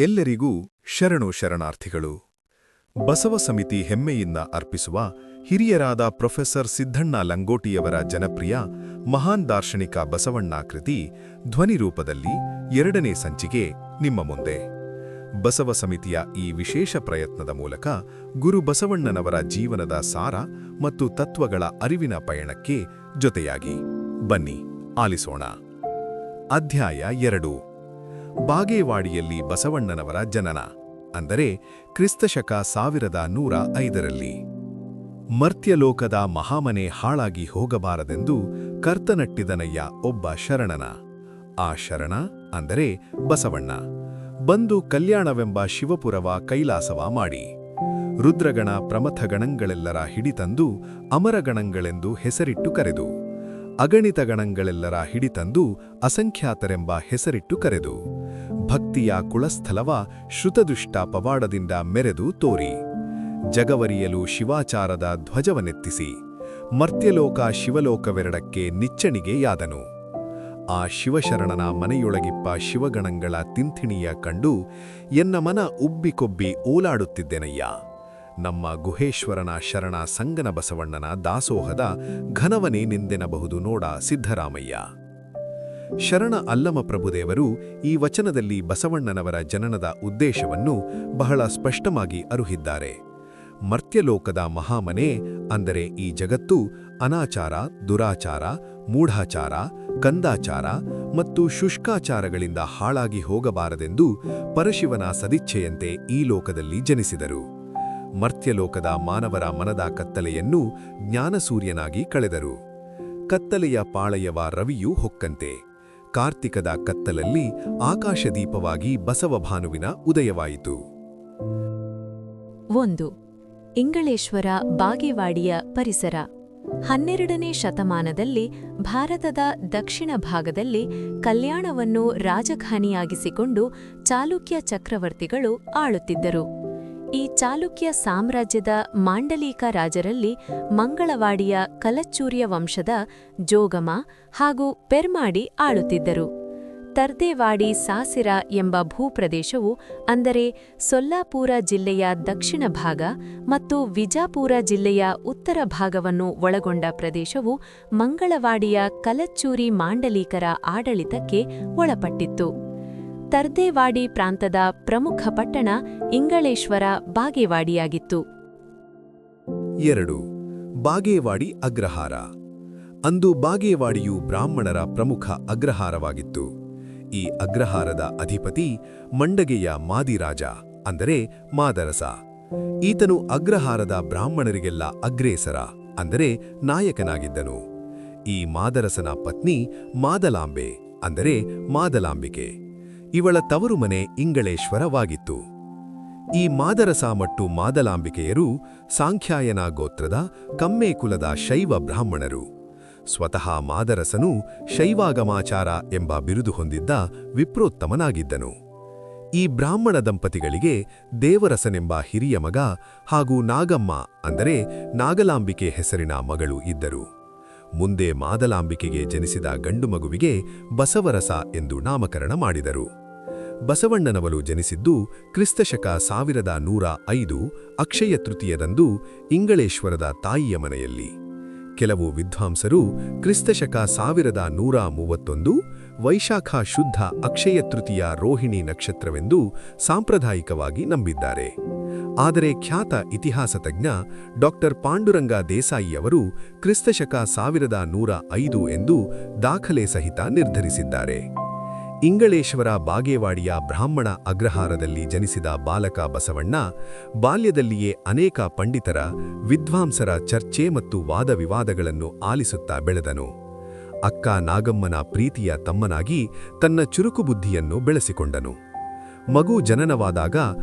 ಎಲ್ಲರಿಗೂ ಶರಣು ಶರಣಾರ್ಥಿಗಳು. ಬಸವ ಸಮಿತಿ ಹೆಮ್ಮೆಯಿಂದ ಅರ್ಪಿಸುವ ಹಿರಿಯರಾದ ಪ್ರೊಫೆಸರ್ ಸಿದ್ದಣ್ಣ ಲಂಗೋಟಿಯವರ ಜನಪ್ರಿಯ ಮಹಾನ್ ದಾರ್ಶನಿಕ ಬಸವಣ್ಣ ಕೃತಿ ಧ್ವನಿರೂಪದಲ್ಲಿ 2ನೇ ಸಂಚಿಕೆ ನಿಮ್ಮ ಮುಂದೆ. ಬಸವ ಸಮಿತಿಯ ಈ ವಿಶೇಷ ಪ್ರಯತ್ನದ ಮೂಲಕ ಗುರು ಬಸವಣ್ಣನವರ ಜೀವನದ ಸಾರ ಮತ್ತು ತತ್ವಗಳ ಅರಿವಿನ ಪಯಣಕ್ಕೆ ಜೊತೆಯಾಗಿ ಬನ್ನಿ ಆಲಿಸೋಣ. ಅಧ್ಯಾಯ 2. ಬಾಗೇವಾಡಿಯಲ್ಲಿ ಬಸವಣ್ಣನವರ ಜನನ, ಅಂದರೆ ಕ್ರಿಸ್ತಶಕ 1105ರಲ್ಲಿ. ಮರ್ತ್ಯಲೋಕದ ಮಹಾಮನೆ ಹಾಳಾಗಿ ಹೋಗಬಾರದೆಂದು ಕರ್ತನಟ್ಟಿದನಯ್ಯ ಒಬ್ಬ ಶರಣನ. ಆ ಶರಣ ಅಂದರೆ ಬಸವಣ್ಣ. ಬಂದು ಕಲ್ಯಾಣವೆಂಬ ಶಿವಪುರವ ಕೈಲಾಸವ ಮಾಡಿ, ರುದ್ರಗಣ ಪ್ರಮಥಗಣಗಳೆಲ್ಲರ ಹಿಡಿತಂದು ಅಮರಗಣಗಳೆಂದು ಹೆಸರಿಟ್ಟು ಕರೆದು, ಅಗಣಿತ ಗಣಗಳೆಲ್ಲರ ಹಿಡಿತಂದು ಅಸಂಖ್ಯಾತರೆಂಬ ಹೆಸರಿಟ್ಟು ಕರೆದು, ಭಕ್ತಿಯ ಕುಳಸ್ಥಲವ ಶ್ರುತದುಷ್ಟ ಪವಾಡದಿಂದ ಮೆರೆದು ತೋರಿ, ಜಗವರಿಯಲು ಶಿವಾಚಾರದ ಧ್ವಜವನೆತ್ತಿಸಿ, ಮರ್ತ್ಯಲೋಕ ಶಿವಲೋಕವೆರಡಕ್ಕೆ ನಿಚ್ಚಣಿಗೆಯಾದನು. ಆ ಶಿವಶರಣನ ಮನೆಯೊಳಗಿಪ್ಪ ಶಿವಗಣಗಳ ತಿಂಥಿಣಿಯ ಕಂಡು ಎನ್ನ ಮನ ಉಬ್ಬಿಕೊಬ್ಬಿ ಓಲಾಡುತ್ತಿದ್ದೆನಯ್ಯ. ನಮ್ಮ ಗುಹೇಶ್ವರನ ಶರಣ ಸಂಗನ ಬಸವಣ್ಣನ ದಾಸೋಹದ ಘನವನೇನೆಂದೆನಬಹುದು ನೋಡ ಸಿದ್ದರಾಮಯ್ಯ. ಶರಣ ಅಲ್ಲಮ ಪ್ರಭುದೇವರು ಈ ವಚನದಲ್ಲಿ ಬಸವಣ್ಣನವರ ಜನನದ ಉದ್ದೇಶವನ್ನು ಬಹಳ ಸ್ಪಷ್ಟವಾಗಿ ಅರುಹಿದ್ದಾರೆ. ಮರ್ತ್ಯಲೋಕದ ಮಹಾಮನೆ ಅಂದರೆ ಈ ಜಗತ್ತು ಅನಾಚಾರ, ದುರಾಚಾರ, ಮೂಢಾಚಾರ, ಕಂದಾಚಾರ ಮತ್ತು ಶುಷ್ಕಾಚಾರಗಳಿಂದ ಹಾಳಾಗಿ ಹೋಗಬಾರದೆಂದು ಪರಶಿವನ ಸದಿಚ್ಛೆಯಂತೆ ಈ ಲೋಕದಲ್ಲಿ ಜನಿಸಿದರು. ಮರ್ತ್ಯಲೋಕದ ಮಾನವರ ಮನದ ಕತ್ತಲೆಯನ್ನು ಜ್ಞಾನಸೂರ್ಯನಾಗಿ ಕಳೆದರು. ಕತ್ತಲೆಯ ಪಾಳಯವ ರವಿಯೂ ಹೊಕ್ಕಂತೆ ಕಾರ್ತಿಕದ ಕತ್ತಲಲ್ಲಿ ಆಕಾಶದೀಪವಾಗಿ ಬಸವಭಾನುವಿನ ಉದಯವಾಯಿತು. 1. ಇಂಗಳೇಶ್ವರ ಬಾಗೇವಾಡಿಯ ಪರಿಸರ. 12ನೇ ಶತಮಾನದಲ್ಲಿ ಭಾರತದ ದಕ್ಷಿಣ ಭಾಗದಲ್ಲಿ ಕಲ್ಯಾಣವನ್ನು ರಾಜಧಾನಿಯಾಗಿಸಿಕೊಂಡು ಚಾಲುಕ್ಯ ಚಕ್ರವರ್ತಿಗಳು ಆಳುತ್ತಿದ್ದರು. ಈ ಚಾಲುಕ್ಯ ಸಾಮ್ರಾಜ್ಯದ ಮಾಂಡಲೀಕ ರಾಜರಲ್ಲಿ ಮಂಗಳವಾಡಿಯ ಕಲಚ್ಚೂರ್ಯ ವಂಶದ ಜೋಗಮ ಹಾಗೂ ಪೆರ್ಮಾಡಿ ಆಳುತ್ತಿದ್ದರು. ತರ್ದೇವಾಡಿ ಸಾಸಿರ ಎಂಬ ಭೂಪ್ರದೇಶವು, ಅಂದರೆ ಸೊಲ್ಲಾಪುರ ಜಿಲ್ಲೆಯ ದಕ್ಷಿಣ ಭಾಗ ಮತ್ತು ವಿಜಾಪುರ ಜಿಲ್ಲೆಯ ಉತ್ತರ ಭಾಗವನ್ನು ಒಳಗೊಂಡ ಪ್ರದೇಶವು ಮಂಗಳವಾಡಿಯ ಕಲಚ್ಚೂರಿ ಮಾಂಡಲೀಕರ ಆಡಳಿತಕ್ಕೆ ಒಳಪಟ್ಟಿತ್ತು. ತರ್ದೇವಾಡಿ ಪ್ರಾಂತದ ಪ್ರಮುಖ ಪಟ್ಟಣ ಇಂಗಳೇಶ್ವರ ಬಾಗೇವಾಡಿಯಾಗಿತ್ತು. 2. ಬಾಗೇವಾಡಿ ಅಗ್ರಹಾರ. ಅಂದು ಬಾಗೇವಾಡಿಯು ಬ್ರಾಹ್ಮಣರ ಪ್ರಮುಖ ಅಗ್ರಹಾರವಾಗಿತ್ತು. ಈ ಅಗ್ರಹಾರದ ಅಧಿಪತಿ ಮಂಡಗೆಯ ಮಾದಿರಾಜ, ಅಂದರೆ ಮಾದರಸ. ಈತನು ಅಗ್ರಹಾರದ ಬ್ರಾಹ್ಮಣರಿಗೆಲ್ಲ ಅಗ್ರೇಸರ, ಅಂದರೆ ನಾಯಕನಾಗಿದ್ದನು. ಈ ಮಾದರಸನ ಪತ್ನಿ ಮಾದಲಾಂಬೆ, ಅಂದರೆ ಮಾದಲಾಂಬಿಕೆ. ಇವಳ ತವರು ಮನೆ ಇಂಗಳೇಶ್ವರವಾಗಿತ್ತು. ಈ ಮಾದರಸ ಮತ್ತು ಮಾದಲಾಂಬಿಕೆಯರು ಸಾಂಖ್ಯಾಯನ ಗೋತ್ರದ ಕಮ್ಮೆ ಕುಲದ ಶೈವ ಬ್ರಾಹ್ಮಣರು. ಸ್ವತಃ ಮಾದರಸನು ಶೈವಾಗಮಾಚಾರ ಎಂಬ ಬಿರುದು ಹೊಂದಿದ್ದ ವಿಪ್ರೋತ್ತಮನಾಗಿದ್ದನು. ಈ ಬ್ರಾಹ್ಮಣ ದಂಪತಿಗಳಿಗೆ ದೇವರಸನೆಂಬ ಹಿರಿಯ ಮಗ ಹಾಗೂ ನಾಗಮ್ಮ, ಅಂದರೆ ನಾಗಲಾಂಬಿಕೆ ಹೆಸರಿನ ಮಗಳು ಇದ್ದರು. ಮುಂದೆ ಮಾದಲಾಂಬಿಕೆಗೆ ಜನಿಸಿದ ಗಂಡು ಮಗುವಿಗೆ ಬಸವರಸ ಎಂದು ನಾಮಕರಣ ಮಾಡಿದರು. ಬಸವಣ್ಣನವರು ಜನಿಸಿದ್ದು ಕ್ರಿಸ್ತಶಕ 1105 ಅಕ್ಷಯ ತೃತೀಯದಂದು ಇಂಗಳೇಶ್ವರದ ತಾಯಿಯ ಮನೆಯಲ್ಲಿ. ಕೆಲವು ವಿದ್ವಾಂಸರು ಕ್ರಿಸ್ತಶಕ 1131 ವೈಶಾಖ ಶುದ್ಧ ಅಕ್ಷಯ ತೃತೀಯ ರೋಹಿಣಿ ನಕ್ಷತ್ರವೆಂದು ಸಾಂಪ್ರದಾಯಿಕವಾಗಿ ನಂಬಿದ್ದಾರೆ. ಆದರೆ ಖ್ಯಾತ ಇತಿಹಾಸ ತಜ್ಞ ಡಾ ಪಾಂಡುರಂಗ ದೇಸಾಯಿಯವರು ಕ್ರಿಸ್ತಶಕ 1105 ಎಂದು ದಾಖಲೆ ಸಹಿತ ನಿರ್ಧರಿಸಿದ್ದಾರೆ. ಇಂಗಳೇಶ್ವರ ಬಾಗೇವಾಡಿಯ ಬ್ರಾಹ್ಮಣ ಅಗ್ರಹಾರದಲ್ಲಿ ಜನಿಸಿದ ಬಾಲಕ ಬಸವಣ್ಣ ಬಾಲ್ಯದಲ್ಲಿಯೇ ಅನೇಕ ಪಂಡಿತರ, ವಿದ್ವಾಂಸರ ಚರ್ಚೆ ಮತ್ತು ವಾದವಿವಾದಗಳನ್ನು ಆಲಿಸುತ್ತಾ ಬೆಳೆದನು. ಅಕ್ಕ ನಾಗಮ್ಮನ ಪ್ರೀತಿಯ ತಮ್ಮನಾಗಿ ತನ್ನ ಚುರುಕು ಬುದ್ಧಿಯನ್ನು ಬೆಳೆಸಿಕೊಂಡನು. ಮಗು ಜನನವಾದಾಗ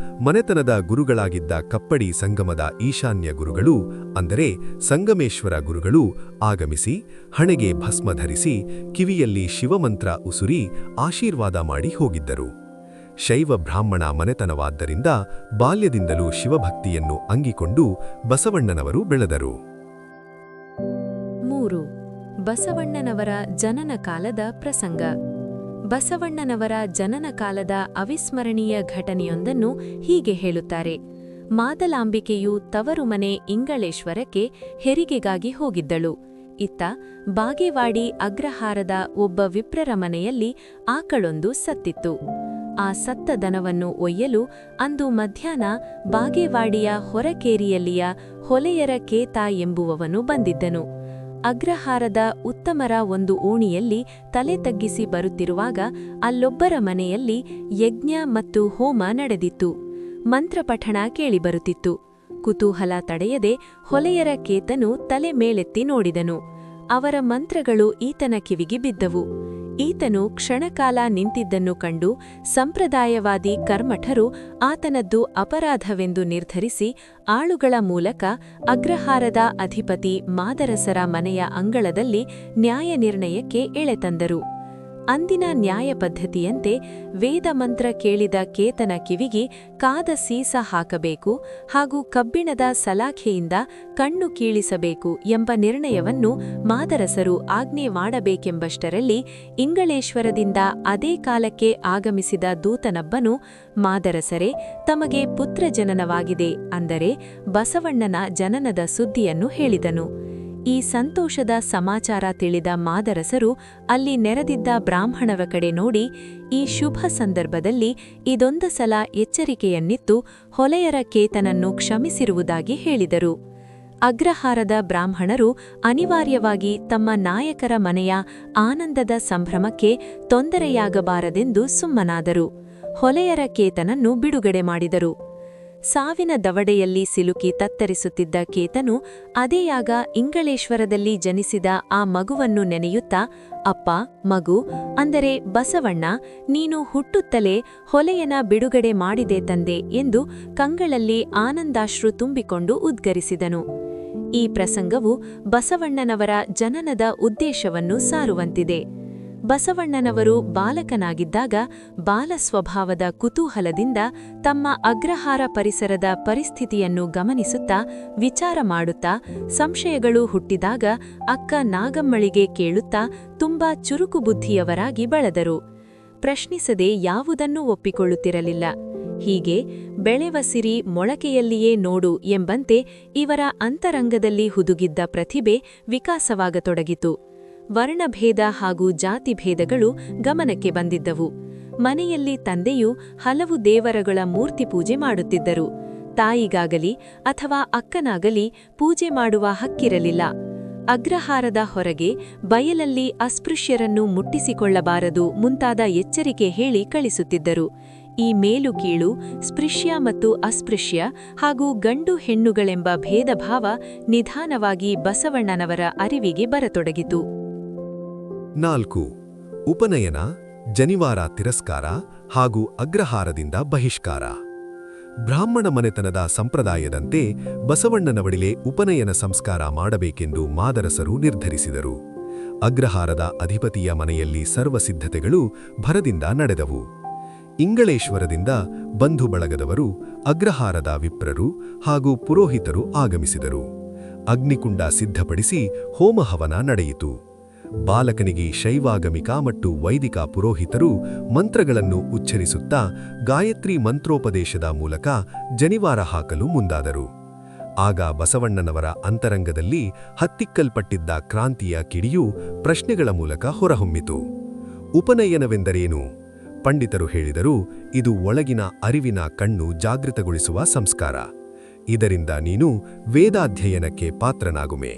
ಮನೆತನದ ಗುರುಗಳಾಗಿದ್ದ ಕಪ್ಪಡಿ ಸಂಗಮದ ಈಶಾನ್ಯ ಗುರುಗಳು, ಅಂದರೆ ಸಂಗಮೇಶ್ವರ ಗುರುಗಳು ಆಗಮಿಸಿ ಹಣೆಗೆ ಭಸ್ಮ ಧರಿಸಿ ಕಿವಿಯಲ್ಲಿ ಶಿವಮಂತ್ರ ಉಸುರಿ ಆಶೀರ್ವಾದ ಮಾಡಿ ಹೋಗಿದ್ದರು. ಶೈವ ಬ್ರಾಹ್ಮಣ ಮನೆತನವಾದ್ದರಿಂದ ಬಾಲ್ಯದಿಂದಲೂ ಶಿವಭಕ್ತಿಯನ್ನು ಅಂಗಿಕೊಂಡು ಬಸವಣ್ಣನವರು ಬೆಳೆದರು. 3. ಬಸವಣ್ಣನವರ ಜನನ ಕಾಲದ ಪ್ರಸಂಗ. ಬಸವಣ್ಣನವರ ಜನನ ಕಾಲದ ಅವಿಸ್ಮರಣೀಯ ಘಟನೆಯೊಂದನ್ನು ಹೀಗೆ ಹೇಳುತ್ತಾರೆ. ಮಾದಲಾಂಬಿಕೆಯು ತವರು ಮನೆ ಇಂಗಳೇಶ್ವರಕ್ಕೆ ಹೆರಿಗೆಗಾಗಿ ಹೋಗಿದ್ದಳು. ಇತ್ತ ಬಾಗೇವಾಡಿ ಅಗ್ರಹಾರದ ಒಬ್ಬ ವಿಪ್ರರ ಮನೆಯಲ್ಲಿ ಆಕಳೊಂದು ಸತ್ತಿತ್ತು. ಆ ಸತ್ತ ದನವನ್ನು ಒಯ್ಯಲು ಅಂದು ಮಧ್ಯಾಹ್ನ ಬಾಗೇವಾಡಿಯ ಹೊರಕೇರಿಯಲ್ಲಿಯ ಹೊಲೆಯರ ಕೇತ ಎಂಬುವವನು ಬಂದಿದ್ದನು. ಅಗ್ರಹಾರದ ಉತ್ತಮರ ಒಂದು ಓಣಿಯಲ್ಲಿ ತಲೆ ತಗ್ಗಿಸಿ ಬರುತ್ತಿರುವಾಗ ಅಲ್ಲೊಬ್ಬರ ಮನೆಯಲ್ಲಿ ಯಜ್ಞ ಮತ್ತು ಹೋಮ ನಡೆದಿತ್ತು. ಮಂತ್ರಪಠಣ ಕೇಳಿಬರುತ್ತಿತ್ತು. ಕುತೂಹಲ ತಡೆಯದೆ ಹೊಲೆಯರ ಕೇತನು ತಲೆ ಮೇಲೆತ್ತಿ ನೋಡಿದನು. ಅವರ ಮಂತ್ರಗಳು ಈತನ ಕಿವಿಗೆ ಬಿದ್ದವು. ಈತನು ಕ್ಷಣಕಾಲ ನಿಂತಿದ್ದನ್ನು ಕಂಡು ಸಂಪ್ರದಾಯವಾದಿ ಕರ್ಮಠರು ಆತನದ್ದು ಅಪರಾಧವೆಂದು ನಿರ್ಧರಿಸಿ ಆಳುಗಳ ಮೂಲಕ ಅಗ್ರಹಾರದ ಅಧಿಪತಿ ಮಾದರಸರ ಮನೆಯ ಅಂಗಳದಲ್ಲಿ ನ್ಯಾಯ ನಿರ್ಣಯಕ್ಕೆ ಎಳೆತಂದರು. ಅಂದಿನ ನ್ಯಾಯ ಪದ್ಧತಿಯಂತೆ ವೇದಮಂತ್ರ ಕೇಳಿದ ಕೇತನ ಕಿವಿಗೆ ಕಾದ ಸೀಸ ಹಾಕಬೇಕು ಹಾಗೂ ಕಬ್ಬಿಣದ ಸಲಾಖೆಯಿಂದ ಕಣ್ಣು ಕೀಳಿಸಬೇಕು ಎಂಬ ನಿರ್ಣಯವನ್ನು ಮಾದರಸರು ಆಜ್ಞೆ ಮಾಡಬೇಕೆಂಬಷ್ಟರಲ್ಲಿ ಇಂಗಳೇಶ್ವರದಿಂದ ಅದೇ ಕಾಲಕ್ಕೆ ಆಗಮಿಸಿದ ದೂತನೊಬ್ಬನು, ಮಾದರಸರೇ, ತಮಗೆ ಪುತ್ರ ಜನನವಾಗಿದೆ ಅಂದರೆ ಬಸವಣ್ಣನ ಜನನದ ಸುದ್ದಿಯನ್ನು ಹೇಳಿದನು. ಈ ಸಂತೋಷದ ಸಮಾಚಾರ ತಿಳಿದ ಮಾದರಸರು ಅಲ್ಲಿ ನೆರೆದಿದ್ದ ಬ್ರಾಹ್ಮಣರ ಕಡೆ ನೋಡಿ, ಈ ಶುಭ ಸಂದರ್ಭದಲ್ಲಿ ಇದೊಂದು ಸಲ ಎಚ್ಚರಿಕೆಯನ್ನಿತ್ತು ಹೊಲೆಯರ ಕೇತನನ್ನು ಕ್ಷಮಿಸಿರುವುದಾಗಿ ಹೇಳಿದರು. ಅಗ್ರಹಾರದ ಬ್ರಾಹ್ಮಣರು ಅನಿವಾರ್ಯವಾಗಿ ತಮ್ಮ ನಾಯಕರ ಮನೆಯ ಆನಂದದ ಸಂಭ್ರಮಕ್ಕೆ ತೊಂದರೆಯಾಗಬಾರದೆಂದು ಸುಮ್ಮನಾದರು. ಹೊಲೆಯರ ಕೇತನನ್ನು ಬಿಡುಗಡೆ ಮಾಡಿದರು. ಸಾವಿನ ದವಡೆಯಲ್ಲಿ ಸಿಲುಕಿ ತತ್ತರಿಸುತ್ತಿದ್ದ ಕೇತನು ಅದೇಯಾಗ ಇಂಗಳೇಶ್ವರದಲ್ಲಿ ಜನಿಸಿದ ಆ ಮಗುವನ್ನು ನೆನೆಯುತ್ತಾ, ಅಪ್ಪ, ಮಗು ಅಂದರೆ ಬಸವಣ್ಣ, ನೀನು ಹುಟ್ಟುತ್ತಲೇ ಹೊಲೆಯನ ಬಿಡುಗಡೆ ಮಾಡಿದೆ ತಂದೆ ಎಂದು ಕಂಗಳಲ್ಲಿ ಆನಂದಾಶ್ರು ತುಂಬಿಕೊಂಡು ಉದ್ಗರಿಸಿದನು. ಈ ಪ್ರಸಂಗವು ಬಸವಣ್ಣನವರ ಜನನದ ಉದ್ದೇಶವನ್ನು ಸಾರುವಂತಿದೆ. ಬಸವಣ್ಣನವರು ಬಾಲಕನಾಗಿದ್ದಾಗ ಬಾಲಸ್ವಭಾವದ ಕುತೂಹಲದಿಂದ ತಮ್ಮ ಅಗ್ರಹಾರ ಪರಿಸರದ ಪರಿಸ್ಥಿತಿಯನ್ನು ಗಮನಿಸುತ್ತಾ ವಿಚಾರ ಮಾಡುತ್ತಾ ಸಂಶಯಗಳು ಹುಟ್ಟಿದಾಗ ಅಕ್ಕ ನಾಗಮ್ಮಳಿಗೆ ಕೇಳುತ್ತಾ ತುಂಬಾ ಚುರುಕು ಬುದ್ಧಿಯವರಾಗಿ ಬೆಳೆದರು. ಪ್ರಶ್ನಿಸದೆ ಯಾವುದನ್ನೂ ಒಪ್ಪಿಕೊಳ್ಳುತ್ತಿರಲಿಲ್ಲ. ಹೀಗೆ ಬೆಳೆವ ಸಿರಿ ಮೊಳಕೆಯಲ್ಲಿಯೇ ನೋಡು ಎಂಬಂತೆ ಇವರ ಅಂತರಂಗದಲ್ಲಿ ಹುದುಗಿದ್ದ ಪ್ರತಿಭೆ ವಿಕಾಸವಾಗತೊಡಗಿತು. ವರ್ಣಭೇದ ಹಾಗೂ ಜಾತಿಭೇದಗಳು ಗಮನಕ್ಕೆ ಬಂದಿದ್ದವು. ಮನೆಯಲ್ಲಿ ತಂದೆಯು ಹಲವು ದೇವರಗಳ ಮೂರ್ತಿ ಪೂಜೆ ಮಾಡುತ್ತಿದ್ದರು. ತಾಯಿಗಾಗಲಿ ಅಥವಾ ಅಕ್ಕನಾಗಲಿ ಪೂಜೆ ಮಾಡುವ ಹಕ್ಕಿರಲಿಲ್ಲ. ಅಗ್ರಹಾರದ ಹೊರಗೆ ಬಯಲಲ್ಲಿ ಅಸ್ಪೃಶ್ಯರನ್ನು ಮುಟ್ಟಿಸಿಕೊಳ್ಳಬಾರದು ಮುಂತಾದ ಎಚ್ಚರಿಕೆ ಹೇಳಿ ಕಳಿಸುತ್ತಿದ್ದರು. ಈ ಮೇಲು ಕೀಳು, ಸ್ಪೃಶ್ಯ ಮತ್ತು ಅಸ್ಪೃಶ್ಯ ಹಾಗೂ ಗಂಡು ಹೆಣ್ಣುಗಳೆಂಬ ಭೇದಭಾವ ನಿಧಾನವಾಗಿ ಬಸವಣ್ಣನವರ ಅರಿವಿಗೆ ಬರತೊಡಗಿತು. 4. ಉಪನಯನ, ಜನಿವಾರ ತಿರಸ್ಕಾರ ಹಾಗೂ ಅಗ್ರಹಾರದಿಂದ ಬಹಿಷ್ಕಾರ. ಬ್ರಾಹ್ಮಣ ಮನೆತನದ ಸಂಪ್ರದಾಯದಂತೆ ಬಸವಣ್ಣನವಡಿಲೆ ಉಪನಯನ ಸಂಸ್ಕಾರ ಮಾಡಬೇಕೆಂದು ಮಾದರಸರು ನಿರ್ಧರಿಸಿದರು. ಅಗ್ರಹಾರದ ಅಧಿಪತಿಯ ಮನೆಯಲ್ಲಿ ಸರ್ವಸಿದ್ಧತೆಗಳು ಭರದಿಂದ ನಡೆದವು. ಇಂಗಳೇಶ್ವರದಿಂದ ಬಂಧು ಬಳಗದವರು, ಅಗ್ರಹಾರದ ವಿಪ್ರರು ಹಾಗೂ ಪುರೋಹಿತರು ಆಗಮಿಸಿದರು. ಅಗ್ನಿಕುಂಡ ಸಿದ್ಧಪಡಿಸಿ ಹೋಮಹವನ ನಡೆಯಿತು. ಬಾಲಕನಿಗೆ ಶೈವಾಗಮಿಕ ಮತ್ತು ವೈದಿಕ ಪುರೋಹಿತರು ಮಂತ್ರಗಳನ್ನು ಉಚ್ಚರಿಸುತ್ತಾ ಗಾಯತ್ರಿ ಮಂತ್ರೋಪದೇಶದ ಮೂಲಕ ಜನಿವಾರ ಹಾಕಲು ಮುಂದಾದರು. ಆಗ ಬಸವಣ್ಣನವರ ಅಂತರಂಗದಲ್ಲಿ ಹತ್ತಿಕ್ಕಲ್ಪಟ್ಟಿದ್ದ ಕ್ರಾಂತಿಯ ಕಿಡಿಯು ಪ್ರಶ್ನೆಗಳ ಮೂಲಕ ಹೊರಹೊಮ್ಮಿತು. ಉಪನಯನವೆಂದರೇನು? ಪಂಡಿತರು ಹೇಳಿದರು, ಇದು ಒಳಗಿನ ಅರಿವಿನ ಕಣ್ಣು ಜಾಗೃತಗೊಳಿಸುವ ಸಂಸ್ಕಾರ. ಇದರಿಂದ ನೀನು ವೇದಾಧ್ಯಯನಕ್ಕೆ ಪಾತ್ರನಾಗುಮೆ.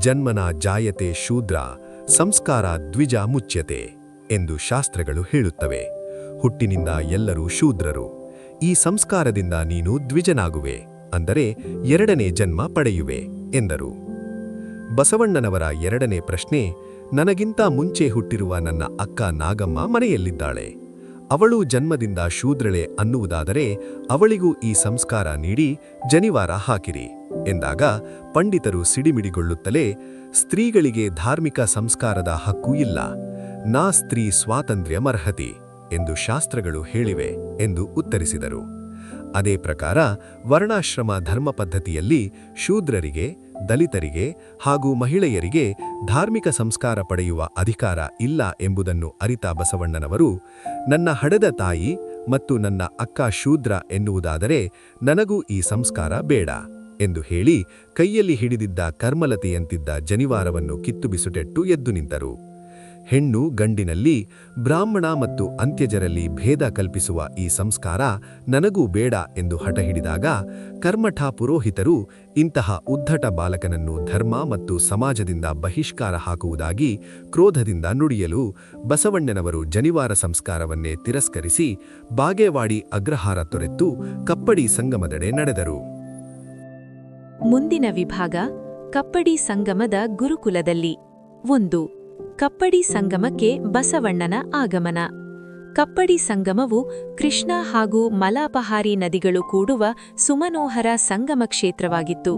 ಜನ್ಮನ ಜಾಯತೆ ಶೂದ್ರ, ಸಂಸ್ಕಾರ ದ್ವಿಜ ಮುಚ್ಯತೆ ಎಂದು ಶಾಸ್ತ್ರಗಳು ಹೇಳುತ್ತವೆ. ಹುಟ್ಟಿನಿಂದ ಎಲ್ಲರೂ ಶೂದ್ರರು. ಈ ಸಂಸ್ಕಾರದಿಂದ ನೀನು ದ್ವಿಜನಾಗುವೆ, ಅಂದರೆ ಎರಡನೇ ಜನ್ಮ ಪಡೆಯುವೆ ಎಂದರು. ಬಸವಣ್ಣನವರ ಎರಡನೇ ಪ್ರಶ್ನೆ, ನನಗಿಂತ ಮುಂಚೆ ಹುಟ್ಟಿರುವ ನನ್ನ ಅಕ್ಕ ನಾಗಮ್ಮ ಮನೆಯಲ್ಲಿದ್ದಾಳೆ. ಅವಳು ಜನ್ಮದಿಂದ ಶೂದ್ರಳೆ ಅನ್ನುವುದಾದರೆ ಅವಳಿಗೂ ಈ ಸಂಸ್ಕಾರ ನೀಡಿ ಜನಿವಾರ ಹಾಕಿರಿ ಎಂದಾಗ ಪಂಡಿತರು ಸಿಡಿಮಿಡಿಗೊಳ್ಳುತ್ತಲೇ, ಸ್ತ್ರೀಗಳಿಗೆ ಧಾರ್ಮಿಕ ಸಂಸ್ಕಾರದ ಹಕ್ಕು ಇಲ್ಲ, ನಾ ಸ್ತ್ರೀ ಸ್ವಾತಂತ್ರ್ಯಮರ್ಹತಿ ಎಂದು ಶಾಸ್ತ್ರಗಳು ಹೇಳಿವೆ ಎಂದು ಉತ್ತರಿಸಿದರು. ಅದೇ ಪ್ರಕಾರ ವರ್ಣಾಶ್ರಮ ಧರ್ಮ ಪದ್ಧತಿಯಲ್ಲಿ ಶೂದ್ರರಿಗೆ ದಲಿತರಿಗೆ ಹಾಗೂ ಮಹಿಳೆಯರಿಗೆ ಧಾರ್ಮಿಕ ಸಂಸ್ಕಾರ ಪಡೆಯುವ ಅಧಿಕಾರ ಇಲ್ಲ ಎಂಬುದನ್ನು ಅರಿತ ಬಸವಣ್ಣನವರು ನನ್ನ ಹಡೆದ ತಾಯಿ ಮತ್ತು ನನ್ನ ಅಕ್ಕ ಶೂದ್ರ ಎನ್ನುವುದಾದರೆ ನನಗೂ ಈ ಸಂಸ್ಕಾರ ಬೇಡ ಎಂದು ಹೇಳಿ ಕೈಯಲ್ಲಿ ಹಿಡಿದಿದ್ದ ಕರ್ಮಲತೆಯಂತಿದ್ದ ಜನಿವಾರವನ್ನು ಕಿತ್ತುಬಿಸುಟೆಟ್ಟು ಎದ್ದು ನಿಂತರು. ಹೆಣ್ಣು ಗಂಡಿನಲ್ಲಿ, ಬ್ರಾಹ್ಮಣ ಮತ್ತು ಅಂತ್ಯಜರಲ್ಲಿ ಭೇದ ಕಲ್ಪಿಸುವ ಈ ಸಂಸ್ಕಾರ ನನಗೂ ಬೇಡ ಎಂದು ಹಠ ಹಿಡಿದಾಗ ಕರ್ಮಠ ಪುರೋಹಿತರು ಇಂತಹ ಉದ್ಧಟ ಬಾಲಕನನ್ನು ಧರ್ಮ ಮತ್ತು ಸಮಾಜದಿಂದ ಬಹಿಷ್ಕಾರ ಹಾಕುವುದಾಗಿ ಕ್ರೋಧದಿಂದ ನುಡಿಯಲು ಬಸವಣ್ಣನವರು ಜನಿವಾರ ಸಂಸ್ಕಾರವನ್ನೇ ತಿರಸ್ಕರಿಸಿ ಬಾಗೇವಾಡಿ ಅಗ್ರಹಾರ ತೊರೆತು ಕಪ್ಪಡಿ ಸಂಗಮದೆಡೆ ನಡೆದರು. ಮುಂದಿನ ವಿಭಾಗ ಕಪ್ಪಡಿ ಸಂಗಮದ ಗುರುಕುಲದಲ್ಲಿ. 1. ಕಪ್ಪಡಿ ಸಂಗಮಕ್ಕೆ ಬಸವಣ್ಣನ ಆಗಮನ. ಕಪ್ಪಡಿ ಸಂಗಮವು ಕೃಷ್ಣ ಹಾಗೂ ಮಲಾಪಹಾರಿ ನದಿಗಳು ಕೂಡುವ ಸುಮನೋಹರ ಸಂಗಮ ಕ್ಷೇತ್ರವಾಗಿತ್ತು.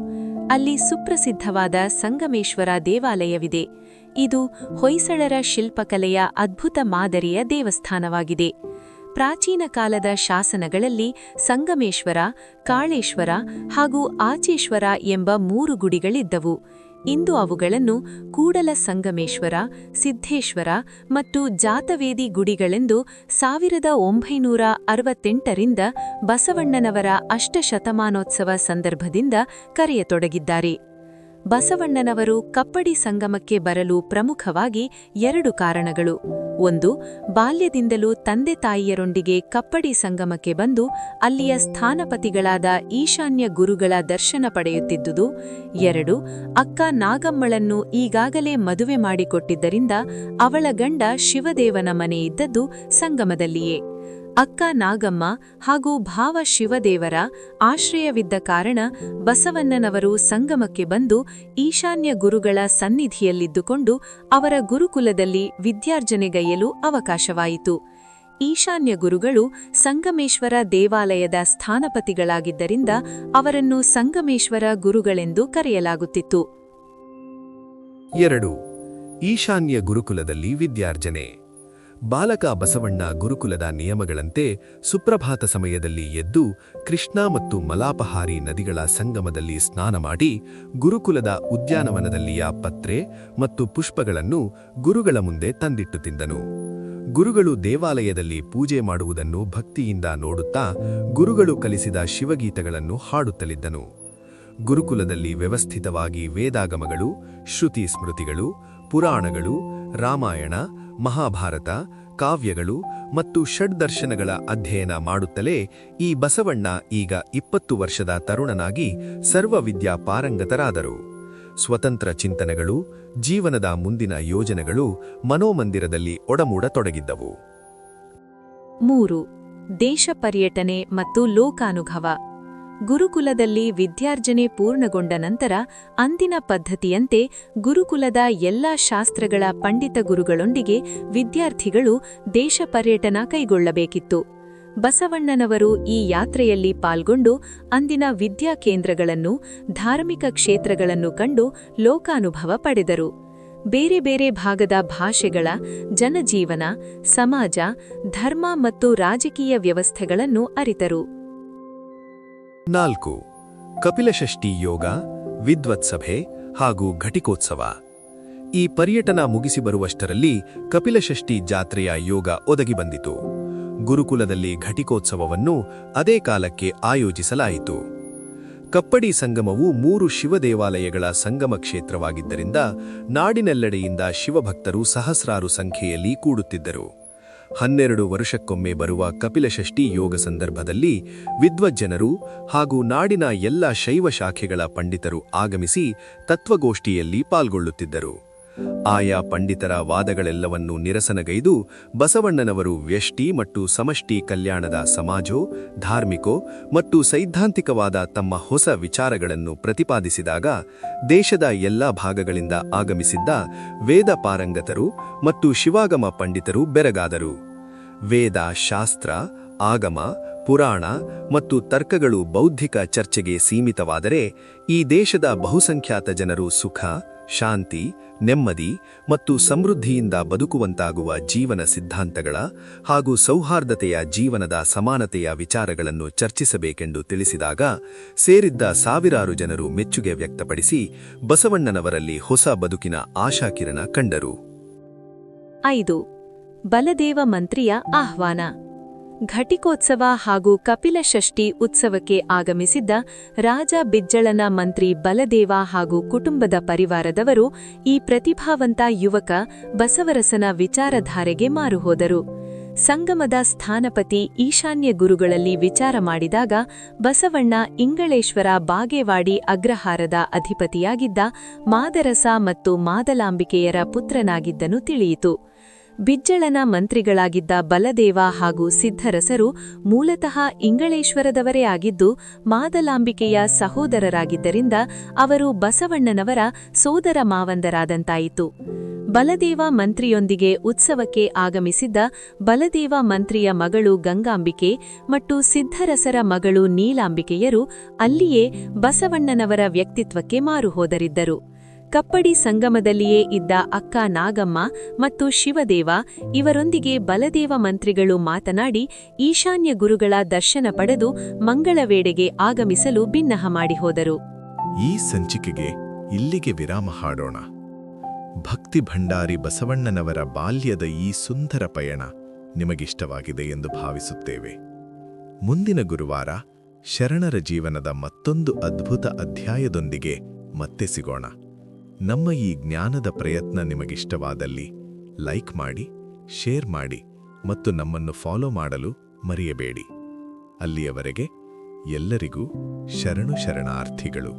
ಅಲ್ಲಿ ಸುಪ್ರಸಿದ್ಧವಾದ ಸಂಗಮೇಶ್ವರ ದೇವಾಲಯವಿದೆ. ಇದು ಹೊಯ್ಸಳರ ಶಿಲ್ಪಕಲೆಯ ಅದ್ಭುತ ಮಾದರಿಯ ದೇವಸ್ಥಾನವಾಗಿದೆ. ಪ್ರಾಚೀನ ಕಾಲದ ಶಾಸನಗಳಲ್ಲಿ ಸಂಗಮೇಶ್ವರ, ಕಾಳೇಶ್ವರ ಹಾಗೂ ಆಚೇಶ್ವರ ಎಂಬ 3 ಗುಡಿಗಳಿದ್ದವು. ಇಂದು ಅವುಗಳನ್ನು ಕೂಡಲ ಸಂಗಮೇಶ್ವರ, ಸಿದ್ಧೇಶ್ವರ ಮತ್ತು ಜಾತವೇದಿ ಗುಡಿಗಳೆಂದು 1968ರಿಂದ ಬಸವಣ್ಣನವರ ಅಷ್ಟಶತಮಾನೋತ್ಸವ ಸಂದರ್ಭದಿಂದ ಕರೆಯತೊಡಗಿದ್ದಾರೆ. ಬಸವಣ್ಣನವರು ಕಪ್ಪಡಿ ಸಂಗಮಕ್ಕೆ ಬರಲು ಪ್ರಮುಖವಾಗಿ 2 ಕಾರಣಗಳು. 1. ಬಾಲ್ಯದಿಂದಲೂ ತಂದೆ ತಾಯಿಯರೊಂದಿಗೆ ಕಪ್ಪಡಿ ಸಂಗಮಕ್ಕೆ ಬಂದು ಅಲ್ಲಿಯ ಸ್ಥಾನಪತಿಗಳಾದ ಈಶಾನ್ಯ ಗುರುಗಳ ದರ್ಶನ ಪಡೆಯುತ್ತಿದ್ದುದು. 2. ಅಕ್ಕ ನಾಗಮ್ಮಳನ್ನು ಈಗಾಗಲೇ ಮದುವೆ ಮಾಡಿಕೊಟ್ಟಿದ್ದರಿಂದ ಅವಳ ಗಂಡ ಶಿವದೇವನ ಮನೆ ಇದ್ದದ್ದು ಸಂಗಮದಲ್ಲಿಯೇ. ಅಕ್ಕ ನಾಗಮ್ಮ ಹಾಗೂ ಭಾವ ಶಿವದೇವರ ಆಶ್ರಯವಿದ್ದ ಕಾರಣ ಬಸವಣ್ಣನವರು ಸಂಗಮಕ್ಕೆ ಬಂದು ಈಶಾನ್ಯ ಗುರುಗಳ ಸನ್ನಿಧಿಯಲ್ಲಿದ್ದುಕೊಂಡು ಅವರ ಗುರುಕುಲದಲ್ಲಿ ವಿದ್ಯಾರ್ಜನೆಗೈಯಲು ಅವಕಾಶವಾಯಿತು. ಈಶಾನ್ಯ ಗುರುಗಳು ಸಂಗಮೇಶ್ವರ ದೇವಾಲಯದ ಸ್ಥಾನಪತಿಗಳಾಗಿದ್ದರಿಂದ ಅವರನ್ನು ಸಂಗಮೇಶ್ವರ ಗುರುಗಳೆಂದು ಕರೆಯಲಾಗುತ್ತಿತ್ತು. 2. ಈಶಾನ್ಯ ಗುರುಕುಲದಲ್ಲಿ ವಿದ್ಯಾರ್ಜನೆ. ಬಾಲಕ ಬಸವಣ್ಣ ಗುರುಕುಲದ ನಿಯಮಗಳಂತೆ ಸುಪ್ರಭಾತ ಸಮಯದಲ್ಲಿ ಎದ್ದು ಕೃಷ್ಣ ಮತ್ತು ಮಲಾಪಹಾರಿ ನದಿಗಳ ಸಂಗಮದಲ್ಲಿ ಸ್ನಾನ ಮಾಡಿ ಗುರುಕುಲದ ಉದ್ಯಾನವನದಲ್ಲಿಯ ಪತ್ರೆ ಮತ್ತು ಪುಷ್ಪಗಳನ್ನು ಗುರುಗಳ ಮುಂದೆ ತಂದಿಟ್ಟು ತಿಂದನು. ಗುರುಗಳು ದೇವಾಲಯದಲ್ಲಿ ಪೂಜೆ ಮಾಡುವುದನ್ನು ಭಕ್ತಿಯಿಂದ ನೋಡುತ್ತಾ ಗುರುಗಳು ಕಲಿಸಿದ ಶಿವಗೀತಗಳನ್ನು ಹಾಡುತ್ತಲಿದ್ದನು. ಗುರುಕುಲದಲ್ಲಿ ವ್ಯವಸ್ಥಿತವಾಗಿ ವೇದಾಗಮಗಳು, ಶ್ರುತಿ ಸ್ಮೃತಿಗಳು, ಪುರಾಣಗಳು, ರಾಮಾಯಣ, ಮಹಾಭಾರತ, ಕಾವ್ಯಗಳು ಮತ್ತು ಷಡ್ದರ್ಶನಗಳ ಅಧ್ಯಯನ ಮಾಡುತ್ತಲೇ ಈ ಬಸವಣ್ಣ ಈಗ 20 ವರ್ಷದ ತರುಣನಾಗಿ ಸರ್ವವಿದ್ಯಾ ಪಾರಂಗತರಾದರು. ಸ್ವತಂತ್ರ ಚಿಂತನೆಗಳು, ಜೀವನದ ಮುಂದಿನ ಯೋಜನೆಗಳು ಮನೋಮಂದಿರದಲ್ಲಿ ಒಡಮೂಡತೊಡಗಿದ್ದವು. 3. ದೇಶ ಪರ್ಯಟನೆ ಮತ್ತು ಲೋಕಾನುಭವ. ಗುರುಕುಲದಲ್ಲಿ ವಿದ್ಯಾರ್ಜನೆ ಪೂರ್ಣಗೊಂಡ ನಂತರ ಅಂದಿನ ಪದ್ಧತಿಯಂತೆ ಗುರುಕುಲದ ಎಲ್ಲಾ ಶಾಸ್ತ್ರಗಳ ಪಂಡಿತ ಗುರುಗಳೊಂದಿಗೆ ವಿದ್ಯಾರ್ಥಿಗಳು ದೇಶ ಪರ್ಯಟನ ಕೈಗೊಳ್ಳಬೇಕಿತ್ತು. ಬಸವಣ್ಣನವರು ಈ ಯಾತ್ರೆಯಲ್ಲಿ ಪಾಲ್ಗೊಂಡು ಅಂದಿನ ವಿದ್ಯಾಕೇಂದ್ರಗಳನ್ನು, ಧಾರ್ಮಿಕ ಕ್ಷೇತ್ರಗಳನ್ನು ಕಂಡು ಲೋಕಾನುಭವ ಪಡೆದರು. ಬೇರೆ ಬೇರೆ ಭಾಗದ ಭಾಷೆಗಳ, ಜನಜೀವನ, ಸಮಾಜ, ಧರ್ಮ ಮತ್ತು ರಾಜಕೀಯ ವ್ಯವಸ್ಥೆಗಳನ್ನು ಅರಿತರು. 4. ಕಪಿಲಷಷ್ಠಿ ಯೋಗ, ವಿದ್ವತ್ಸಭೆ ಹಾಗೂ ಘಟಿಕೋತ್ಸವ. ಈ ಪರ್ಯಟನ ಮುಗಿಸಿ ಬರುವಷ್ಟರಲ್ಲಿ ಕಪಿಲಷಷ್ಠಿ ಜಾತ್ರೆಯ ಯೋಗ ಒದಗಿ ಬಂದಿತು. ಗುರುಕುಲದಲ್ಲಿ ಘಟಿಕೋತ್ಸವವನ್ನು ಅದೇ ಕಾಲಕ್ಕೆ ಆಯೋಜಿಸಲಾಯಿತು. ಕಪ್ಪಡಿ ಸಂಗಮವು 3 ಶಿವದೇವಾಲಯಗಳ ಸಂಗಮ ಕ್ಷೇತ್ರವಾಗಿದ್ದರಿಂದ ನಾಡಿನೆಲ್ಲೆಡೆಯಿಂದ ಶಿವಭಕ್ತರು ಸಹಸ್ರಾರು ಸಂಖ್ಯೆಯಲ್ಲಿ ಕೂಡುತ್ತಿದ್ದರು. 12 ವರ್ಷಕ್ಕೊಮ್ಮೆ ಬರುವ ಕಪಿಲಷಷ್ಠಿ ಯೋಗ ಸಂದರ್ಭದಲ್ಲಿ ವಿದ್ವಜ್ಜನರು ಹಾಗೂ ನಾಡಿನ ಎಲ್ಲ ಶೈವ ಶಾಖೆಗಳ ಪಂಡಿತರು ಆಗಮಿಸಿ ತತ್ವಗೋಷ್ಠಿಯಲ್ಲಿ ಪಾಲ್ಗೊಳ್ಳುತ್ತಿದ್ದರು. ಆಯಾ ಪಂಡಿತರ ವಾದಗಳೆಲ್ಲವನ್ನೂ ನಿರಸನಗೈದು ಬಸವಣ್ಣನವರು ವ್ಯಷ್ಟಿ ಮತ್ತು ಸಮಷ್ಟಿ ಕಲ್ಯಾಣದ ಸಮಾಜೋ, ಧಾರ್ಮಿಕೋ ಮತ್ತು ಸೈದ್ಧಾಂತಿಕವಾದ ತಮ್ಮ ಹೊಸ ವಿಚಾರಗಳನ್ನು ಪ್ರತಿಪಾದಿಸಿದಾಗ ದೇಶದ ಎಲ್ಲಾ ಭಾಗಗಳಿಂದ ಆಗಮಿಸಿದ್ದ ವೇದ ಪಾರಂಗತರು ಮತ್ತು ಶಿವಾಗಮ ಪಂಡಿತರು ಬೆರಗಾದರು. ವೇದ, ಶಾಸ್ತ್ರ, ಆಗಮ, ಪುರಾಣ ಮತ್ತು ತರ್ಕಗಳು ಬೌದ್ಧಿಕ ಚರ್ಚೆಗೆ ಸೀಮಿತವಾದರೆ ಈ ದೇಶದ ಬಹುಸಂಖ್ಯಾತ ಜನರು ಸುಖ, ಶಾಂತಿ, ನೆಮ್ಮದಿ ಮತ್ತು ಸಮೃದ್ಧಿಯಿಂದ ಬದುಕುವಂತಾಗುವ ಜೀವನ ಸಿದ್ಧಾಂತಗಳ ಹಾಗೂ ಸೌಹಾರ್ದತೆಯ ಜೀವನದ ಸಮಾನತೆಯ ವಿಚಾರಗಳನ್ನು ಚರ್ಚಿಸಬೇಕೆಂದು ತಿಳಿಸಿದಾಗ ಸೇರಿದ್ದ ಸಾವಿರಾರು ಜನರು ಮೆಚ್ಚುಗೆ ವ್ಯಕ್ತಪಡಿಸಿ ಬಸವಣ್ಣನವರಲ್ಲಿ ಹೊಸ ಬದುಕಿನ ಆಶಾಕಿರಣ ಕಂಡರು. 5. ಬಲದೇವ ಮಂತ್ರಿಯ ಆಹ್ವಾನ. ಘಟಿಕೋತ್ಸವ ಹಾಗೂ ಕಪಿಲಷಷ್ಠಿ ಉತ್ಸವಕ್ಕೆ ಆಗಮಿಸಿದ್ದ ರಾಜ ಬಿಜ್ಜಳನ ಮಂತ್ರಿ ಬಲದೇವ ಹಾಗೂ ಕುಟುಂಬದ ಪರಿವಾರದವರು ಈ ಪ್ರತಿಭಾವಂತ ಯುವಕ ಬಸವರಸನ ವಿಚಾರಧಾರೆಗೆ ಮಾರುಹೋದರು. ಸಂಗಮದ ಸ್ಥಾನಪತಿ ಈಶಾನ್ಯ ಗುರುಗಳಲ್ಲಿ ವಿಚಾರ ಮಾಡಿದಾಗ ಬಸವಣ್ಣ ಇಂಗಳೇಶ್ವರ ಬಾಗೇವಾಡಿ ಅಗ್ರಹಾರದ ಅಧಿಪತಿಯಾಗಿದ್ದ ಮಾದರಸ ಮತ್ತು ಮಾದಲಾಂಬಿಕೆಯರ ಪುತ್ರನಾಗಿದ್ದನು ತಿಳಿಯಿತು. ಬಿಜ್ಜಳನ ಮಂತ್ರಿಗಳಾಗಿದ್ದ ಬಲದೇವ ಹಾಗೂ ಸಿದ್ಧರಸರು ಮೂಲತಃ ಇಂಗಳೇಶ್ವರದವರೇ ಆಗಿದ್ದು ಮಾದಲಾಂಬಿಕೆಯ ಸಹೋದರರಾಗಿದ್ದರಿಂದ ಅವರು ಬಸವಣ್ಣನವರ ಸೋದರ ಮಾವಂದರಾದಂತಾಯಿತು. ಬಲದೇವ ಮಂತ್ರಿಯೊಂದಿಗೆ ಉತ್ಸವಕ್ಕೆ ಆಗಮಿಸಿದ್ದ ಬಲದೇವ ಮಂತ್ರಿಯ ಮಗಳು ಗಂಗಾಂಬಿಕೆ ಮತ್ತು ಸಿದ್ಧರಸರ ಮಗಳು ನೀಲಾಂಬಿಕೆಯರು ಅಲ್ಲಿಯೇ ಬಸವಣ್ಣನವರ ವ್ಯಕ್ತಿತ್ವಕ್ಕೆ ಮಾರುಹೋದರಿದ್ದರು. ಕಪ್ಪಡಿ ಸಂಗಮದಲ್ಲಿಯೇ ಇದ್ದ ಅಕ್ಕ ನಾಗಮ್ಮ ಮತ್ತು ಶಿವದೇವ ಇವರೊಂದಿಗೆ ಬಲದೇವ ಮಂತ್ರಿಗಳು ಮಾತನಾಡಿ ಈಶಾನ್ಯ ಗುರುಗಳ ದರ್ಶನ ಪಡೆದು ಮಂಗಳವೇಳೆಗೆ ಆಗಮಿಸಲು ಬಿನ್ನಹ ಮಾಡಿಹೋದರು. ಈ ಸಂಚಿಕೆಗೆ ಇಲ್ಲಿಗೆ ವಿರಾಮ ಹಾಡೋಣ. ಭಕ್ತಿ ಭಂಡಾರಿ ಬಸವಣ್ಣನವರ ಬಾಲ್ಯದ ಈ ಸುಂದರ ಪಯಣ ನಿಮಗಿಷ್ಟವಾಗಿದೆ ಎಂದು ಭಾವಿಸುತ್ತೇವೆ. ಮುಂದಿನ ಗುರುವಾರ ಶರಣರ ಜೀವನದ ಮತ್ತೊಂದು ಅದ್ಭುತ ಅಧ್ಯಾಯದೊಂದಿಗೆ ಮತ್ತೆ ಸಿಗೋಣ. ನಮ್ಮ ಈ ಜ್ಞಾನದ ಪ್ರಯತ್ನ ನಿಮಗಿಷ್ಟವಾದಲ್ಲಿ ಲೈಕ್ ಮಾಡಿ, ಶೇರ್ ಮಾಡಿ ಮತ್ತು ನಮ್ಮನ್ನು ಫಾಲೋ ಮಾಡಲು ಮರೆಯಬೇಡಿ. ಅಲ್ಲಿಯವರೆಗೆ ಎಲ್ಲರಿಗೂ ಶರಣಾರ್ಥಿಗಳು.